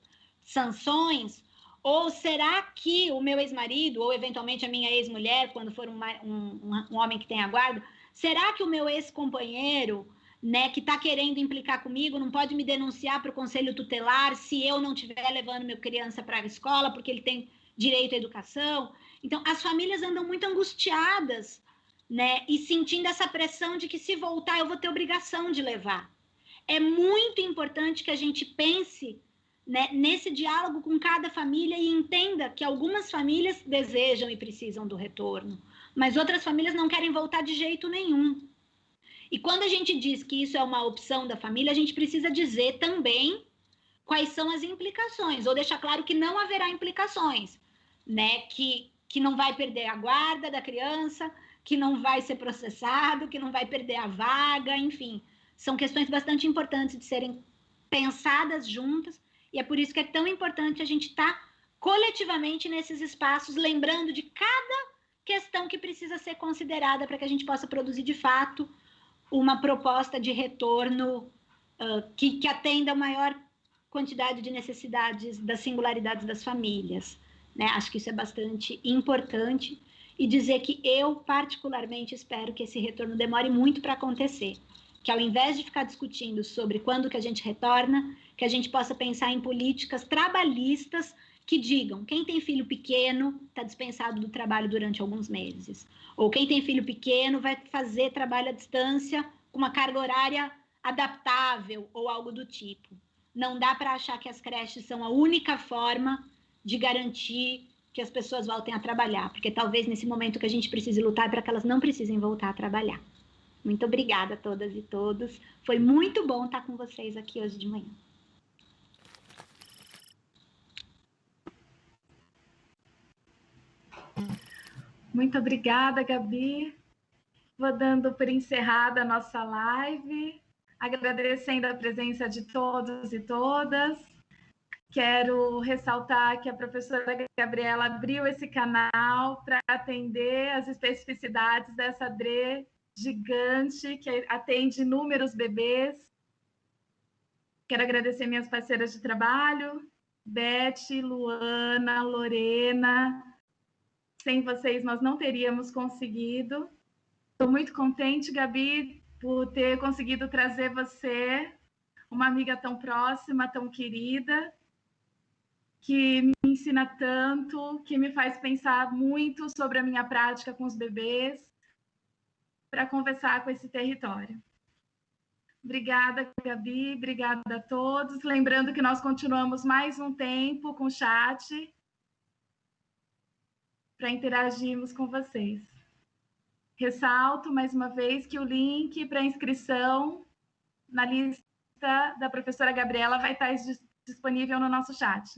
Speaker 3: sanções? Ou será que o meu ex-marido, ou eventualmente a minha ex-mulher, quando for um homem que tenha guarda, será que o meu ex-companheiro, né, que está querendo implicar comigo, não pode me denunciar para o conselho tutelar se eu não estiver levando minha criança para a escola, porque ele tem direito à educação? Então, as famílias andam muito angustiadas, né, e sentindo essa pressão de que se voltar eu vou ter obrigação de levar. É muito importante que a gente pense, né, nesse diálogo com cada família e entenda que algumas famílias desejam e precisam do retorno, mas outras famílias não querem voltar de jeito nenhum. E quando a gente diz que isso é uma opção da família, a gente precisa dizer também quais são as implicações, ou deixar claro que não haverá implicações, né? Que não vai perder a guarda da criança, que não vai ser processado, que não vai perder a vaga, enfim. São questões bastante importantes de serem pensadas juntas, e é por isso que é tão importante a gente estar coletivamente nesses espaços, lembrando de cada questão que precisa ser considerada para que a gente possa produzir, de fato, uma proposta de retorno que atenda a maior quantidade de necessidades, das singularidades das famílias, né? Acho que isso é bastante importante, e dizer que eu, particularmente, espero que esse retorno demore muito para acontecer, que ao invés de ficar discutindo sobre quando que a gente retorna, que a gente possa pensar em políticas trabalhistas que digam, quem tem filho pequeno está dispensado do trabalho durante alguns meses, ou quem tem filho pequeno vai fazer trabalho à distância com uma carga horária adaptável, ou algo do tipo. Não dá para achar que as creches são a única forma de garantir que as pessoas voltem a trabalhar, porque talvez nesse momento que a gente precise lutar para que elas não precisem voltar a trabalhar. Muito obrigada a todas e todos. Foi muito bom estar com vocês aqui hoje de manhã.
Speaker 2: Muito obrigada, Gabi. Vou dando por encerrada a nossa live, agradecendo a presença de todos e todas. Quero ressaltar que a professora Gabriela abriu esse canal para atender as especificidades dessa DRE gigante, que atende inúmeros bebês. Quero agradecer minhas parceiras de trabalho, Beth, Luana, Lorena. Sem vocês, nós não teríamos conseguido. Estou muito contente, Gabi, por ter conseguido trazer você, uma amiga tão próxima, tão querida, que me ensina tanto, que me faz pensar muito sobre a minha prática com os bebês, para conversar com esse território. Obrigada, Gabi, obrigada a todos. Lembrando que nós continuamos mais um tempo com o chat para interagirmos com vocês. Ressalto, mais uma vez, que o link para inscrição na lista da professora Gabriela vai estar disponível no nosso chat.